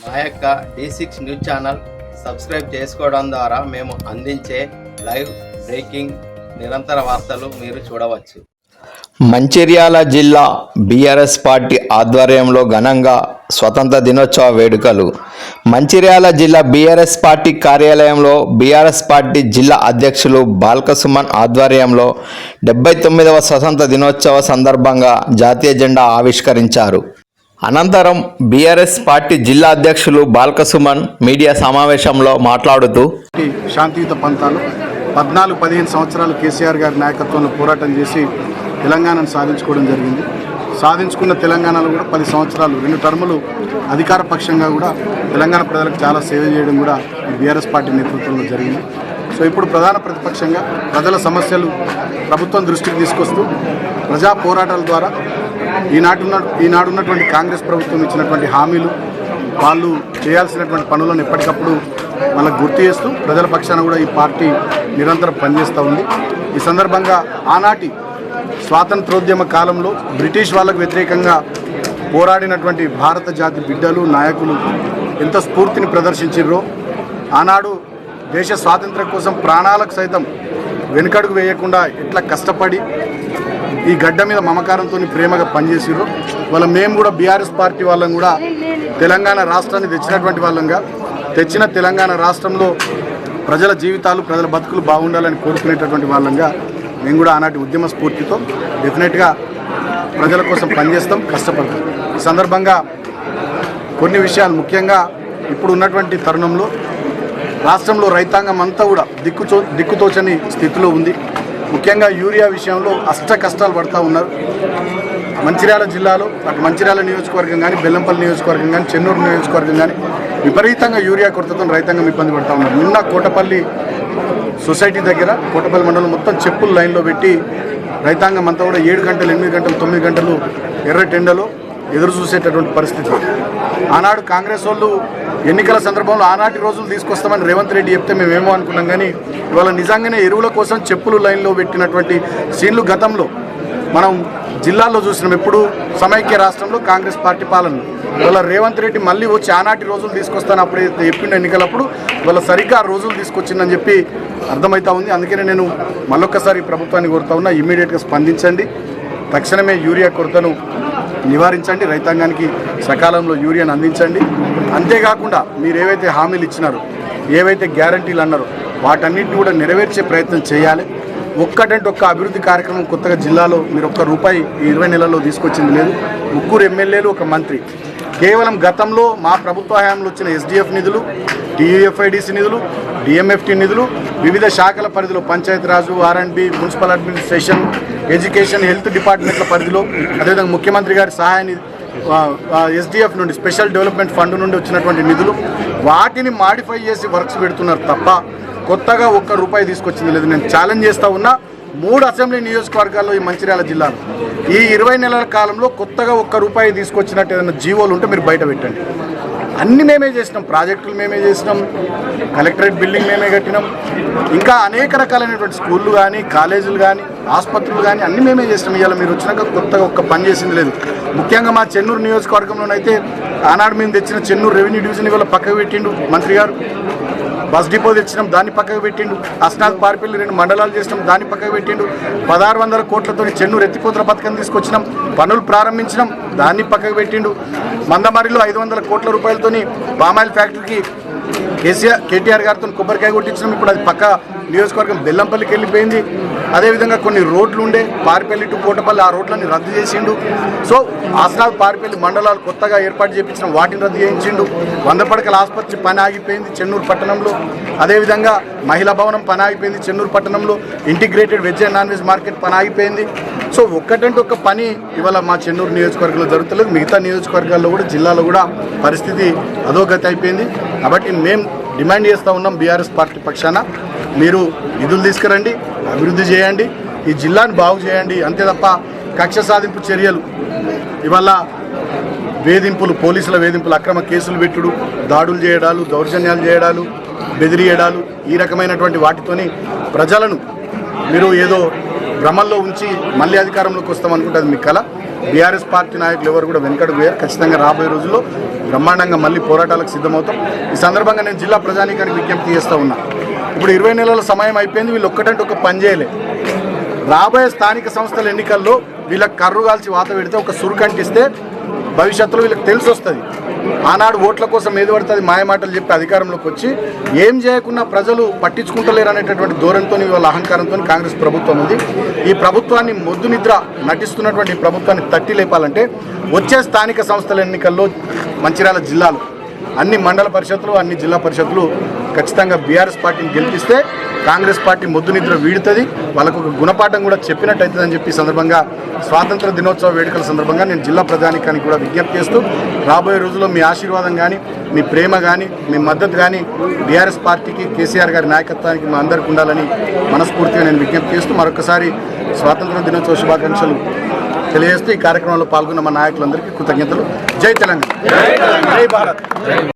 మా యొక్క D6 news channel subscribe చేసుకోవడం ద్వారా మేము అందించే లైవ్ బ్రేకింగ్ నిరంతర వార్తలు మీరు చూడవచ్చు. మంచిర్యాల జిల్లా బీఆర్ఎస్ పార్టీ ఆధ్వర్యంలో ఘనంగా స్వతంత్ర దినోత్సవ వేడుకలు. మంచిర్యాల జిల్లా బీఆర్ఎస్ పార్టీ కార్యాలయంలో బీఆర్ఎస్ పార్టీ జిల్లా అధ్యక్షులు బాల్కసుమన్ ఆధ్వర్యంలో 79వ స్వతంత్ర దినోత్సవ సందర్భంగా జాతీయ జెండా ఆవిష్కరించారు. అనంతరం బీఆర్ఎస్ పార్టీ జిల్లా అధ్యక్షులు బాల్కసుమన్ మీడియా సమావేశంలో మాట్లాడుతూ శాంతియుత పంతాలు 14-15 సంవత్సరాలు కేసీఆర్ గారి నాయకత్వంలో పోరాటం చేసి తెలంగాణను సాధించుకోవడం జరిగింది. సాధించుకున్న తెలంగాణలో కూడా 10 సంవత్సరాలు 2 టర్ములు అధికార పక్షంగా కూడా తెలంగాణ ప్రజలకు చాలా సేవ చేయడం కూడా ఈ బీఆర్ఎస్ పార్టీ నేతృత్వంలో జరిగింది. సో ఇప్పుడు ప్రధాన ప్రతిపక్షంగా ప్రజల సమస్యలు ప్రభుత్వం దృష్టికి తీసుకొస్తూ ప్రజా పోరాటాల ద్వారా ఈనాడున్నటువంటి కాంగ్రెస్ ప్రభుత్వం ఇచ్చినటువంటి హామీలు, వాళ్ళు చేయాల్సినటువంటి పనులను ఎప్పటికప్పుడు వాళ్ళకు గుర్తు చేస్తూ ప్రజల పక్షాన కూడా ఈ పార్టీ నిరంతరం పనిచేస్తూ ఉంది. ఈ సందర్భంగా ఆనాటి స్వాతంత్రోద్యమ కాలంలో బ్రిటిష్ వాళ్ళకు వ్యతిరేకంగా పోరాడినటువంటి భారత జాతి బిడ్డలు, నాయకులు ఎంత స్ఫూర్తిని ప్రదర్శించారో, ఆనాడు దేశ స్వాతంత్ర్యం కోసం ప్రాణాలకు సైతం వెనుకడుగు వేయకుండా ఎట్లా కష్టపడి ఈ గడ్డ మీద మమకారంతో ప్రేమగా పనిచేసిర్రు. వాళ్ళ మేము కూడా బీఆర్ఎస్ పార్టీ వాళ్ళం కూడా తెలంగాణ రాష్ట్రాన్ని తెచ్చినటువంటి వాళ్ళంగా, తెచ్చిన తెలంగాణ రాష్ట్రంలో ప్రజల జీవితాలు, ప్రజల బతుకులు బాగుండాలని కోరుకునేటటువంటి వాళ్ళంగా మేము కూడా ఆనాటి ఉద్యమ స్ఫూర్తితో డెఫినెట్గా ప్రజల కోసం పనిచేస్తాం, కష్టపడతాం. ఈ సందర్భంగా కొన్ని విషయాలు, ముఖ్యంగా ఇప్పుడు ఉన్నటువంటి తరుణంలో రాష్ట్రంలో రైతాంగం అంతా కూడా దిక్కుతోచని స్థితిలో ఉంది. ముఖ్యంగా యూరియా విషయంలో అష్ట కష్టాలు పడుతూ ఉన్నారు. మంచిర్యాల జిల్లాలో అటు మంచిర్యాల నియోజకవర్గం కానీ, బెల్లంపల్లి నియోజకవర్గం కానీ, చెన్నూరు నియోజకవర్గం కానీ విపరీతంగా యూరియా కొరతతో రైతాంగం ఇబ్బంది పడుతూ ఉన్నారు. నిన్న కోటపల్లి సొసైటీ దగ్గర, కోటపల్లి మండలం మొత్తం చెప్పులు లైన్లో పెట్టి రైతాంగం అంతా కూడా 7 గంటలు, 8 గంటలు, 9 గంటలు ఎర్రటెండలో ఎదురు చూసేటటువంటి పరిస్థితి. ఆనాడు కాంగ్రెస్ వాళ్ళు ఎన్నికల సందర్భంలో ఆనాటి రోజులు తీసుకొస్తామని రేవంత్ రెడ్డి చెప్తే మేమేమో అనుకున్నాం, కానీ ఇవాళ నిజంగానే ఎరువుల కోసం చెప్పులు లైన్లో పెట్టినటువంటి సీన్లు గతంలో మనం జిల్లాల్లో చూసినాం. ఎప్పుడు సమైక్య రాష్ట్రంలో కాంగ్రెస్ పార్టీ పాలన, ఇవాళ రేవంత్ రెడ్డి మళ్ళీ వచ్చి ఆనాటి రోజులు తీసుకొస్తాను అప్పుడైతే చెప్పిండు ఎన్నికలప్పుడు, ఇవాళ సరిగ్గా ఆ రోజులు తీసుకొచ్చిందని చెప్పి అర్థమవుతా ఉంది. అందుకనే నేను మళ్ళొక్కసారి ప్రభుత్వాన్ని కోరుతా ఉన్నా, ఇమ్మీడియట్గా స్పందించండి, తక్షణమే యూరియా కొరతను నివారించండి, రైతాంగానికి సకాలంలో యూరియాను అందించండి. అంతేకాకుండా మీరు ఏవైతే హామీలు ఇచ్చినారో, ఏవైతే గ్యారంటీలు అన్నారో వాటన్నిటిని కూడా నెరవేర్చే ప్రయత్నం చేయాలి. ఒక్కటంటే ఒక్క అభివృద్ధి కార్యక్రమం కొత్తగా జిల్లాలో మీరు ఒక్క రూపాయి ఈ 20 నెలల్లో తీసుకొచ్చింది లేదు. 3 ఎమ్మెల్యేలు, 1 మంత్రి. కేవలం గతంలో మా ప్రభుత్వ హయాంలో వచ్చిన SDF నిధులు, TUFIDC నిధులు, DMFT నిధులు, వివిధ శాఖల పరిధిలో Panchayati Raj, R&B, municipal administration, education, health డిపార్ట్మెంట్ల పరిధిలో, అదేవిధంగా ముఖ్యమంత్రి గారి సహాయాన్ని SDF నుండి, స్పెషల్ డెవలప్మెంట్ ఫండ్ నుండి వచ్చినటువంటి నిధులు, వాటిని మాడిఫై చేసి వర్క్స్ పెడుతున్నారు తప్ప కొత్తగా 1 రూపాయి తీసుకొచ్చింది లేదు. నేను ఛాలెంజ్ చేస్తూ ఉన్నా, 3 అసెంబ్లీ నియోజకవర్గాల్లో ఈ మంచిర్యాల జిల్లాలో ఈ 20 నెలల కాలంలో కొత్తగా 1 రూపాయి తీసుకొచ్చినట్టు ఏదైనా జీవోలు ఉంటే మీరు బయట పెట్టండి. అన్నీ మేమే చేసినాం, ప్రాజెక్టులు మేమే చేసినాం, కలెక్టరేట్ బిల్డింగ్ మేమే కట్టినాం, ఇంకా అనేక రకాలైనటువంటి స్కూళ్ళు కానీ, కాలేజీలు కానీ, ఆసుపత్రులు కానీ అన్నీ మేమే చేసినాం. ఇవాళ మీరు వచ్చినాక కొత్తగా 1 పని చేసింది లేదు. ముఖ్యంగా మా చెన్నూరు నియోజకవర్గంలోనైతే ఆనాడు మేము తెచ్చిన చెన్నూరు రెవెన్యూ డివిజన్ ఇవాళ పక్కకు పెట్టిండు మంత్రి గారు. బస్ డిపో తెచ్చినాం, దాన్ని పక్కకు పెట్టిండు. అస్నాథ్ పార్పల్లి 2 మండలాలు చేసినాం, దాన్ని పక్కకు పెట్టిండు. 1600 కోట్లతో చెన్నూరు ఎత్తిపోతల పథకం తీసుకొచ్చినాం, పనులు ప్రారంభించినాం, దాన్ని పక్కకు పెట్టిండు. మందమరిలో 500 కోట్ల రూపాయలతోని పామాయిల్ ఫ్యాక్టరీకి కేటీఆర్ గారితో కొబ్బరికాయ కొట్టించినాం. ఇప్పుడు అది పక్క నియోజకవర్గం బెల్లంపల్లికి వెళ్ళిపోయింది. అదేవిధంగా కొన్ని రోడ్లు ఉండే పారిపల్లి టు కోటపల్లి, ఆ రోడ్లన్నీ రద్దు చేసిండు. సో ఆస్నాథ్ పారిపల్లి మండలాలు కొత్తగా ఏర్పాటు చేయించిన వాటిని రద్దు చేయించిండు. 100 పడకల ఆసుపత్రి పని ఆగిపోయింది చెన్నూరు పట్టణంలో. అదేవిధంగా మహిళా భవనం పని ఆగిపోయింది చెన్నూరు పట్టణంలో. Integrated veg and non veg market పని ఆగిపోయింది. సో ఒక్కటంటే ఒక పని ఇవాళ మా చెన్నూరు నియోజకవర్గంలో జరుగుతలేదు. మిగతా నియోజకవర్గాల్లో కూడా, జిల్లాలో కూడా పరిస్థితి అధోగతి అయిపోయింది. కాబట్టి మేము డిమాండ్ చేస్తూ ఉన్నాం బీఆర్ఎస్ పార్టీ పక్షాన, మీరు నిధులు తీసుకురండి, అభివృద్ధి చేయండి, ఈ జిల్లాను బాగు చేయండి. అంతే తప్ప కక్ష సాధింపు చర్యలు, ఇవాళ వేధింపులు, పోలీసుల వేధింపులు, అక్రమ కేసులు పెట్టుడు, దాడులు చేయడాలు, దౌర్జన్యాలు చేయడాలు, బెదిరియడాలు, ఈ రకమైనటువంటి వాటితోని ప్రజలను మీరు ఏదో భ్రమల్లో ఉంచి మళ్ళీ అధికారంలోకి వస్తామనుకుంటే అది మీ కళ. బీఆర్ఎస్ పార్టీ నాయకులు ఎవరు కూడా వెనకడుగు వేయరు. ఖచ్చితంగా రాబోయే రోజుల్లో బ్రహ్మాండంగా మళ్ళీ పోరాటాలకు సిద్ధమవుతాం. ఈ సందర్భంగా నేను జిల్లా ప్రజానీకానికి విజ్ఞప్తి చేస్తూ ఉన్నా. ఇప్పుడు 20 నెలల సమయం అయిపోయింది. వీళ్ళు ఒక్కటంటే ఒక పని చేయలే. రాబోయే స్థానిక సంస్థల ఎన్నికల్లో వీళ్ళకి కర్రు కాల్చి వాత పెడితే ఒక సురుకంటిస్తే భవిష్యత్తులో వీళ్ళకి తెలిసి వస్తుంది. ఆనాడు ఓట్ల కోసం ఏది పడుతుంది మాయమాటలు చెప్పి అధికారంలోకి వచ్చి ఏం చేయకుండా ప్రజలు పట్టించుకుంటలేరు అనేటటువంటి ధోరణితో వాళ్ళ అహంకారంతో కాంగ్రెస్ ప్రభుత్వం ఉంది. ఈ ప్రభుత్వాన్ని మొద్దు నిద్ర నటిస్తున్నటువంటి ఈ ప్రభుత్వాన్ని తట్టి లేపాలంటే వచ్చే స్థానిక సంస్థల ఎన్నికల్లో మంచిర్యాల జిల్లాలో అన్ని మండల పరిషత్తులు అన్ని జిల్లా పరిషత్తులు ఖచ్చితంగా బీఆర్ఎస్ పార్టీని గెలిపిస్తే కాంగ్రెస్ పార్టీ మొద్దు నిద్ర వీడుతుంది. వాళ్ళకు ఒక గుణపాఠం కూడా చెప్పినట్టు అవుతుందని చెప్పి సందర్భంగా స్వాతంత్ర దినోత్సవ వేడుకల సందర్భంగా నేను జిల్లా ప్రజానీకానికి కూడా విజ్ఞప్తి చేస్తూ రాబోయే రోజుల్లో మీ ఆశీర్వాదం కానీ మీ ప్రేమ కానీ మీ మద్దతు కానీ బీఆర్ఎస్ పార్టీకి కేసీఆర్ గారి నాయకత్వానికి మా అందరికీ ఉండాలని మనస్ఫూర్తిగా నేను విజ్ఞప్తి చేస్తూ మరొకసారి స్వాతంత్ర దినోత్సవ శుభాకాంక్షలు తెలియజేస్తూ ఈ కార్యక్రమంలో పాల్గొన్న మా నాయకులందరికీ కృతజ్ఞతలు. జై తెలంగాణ, జై భారత్.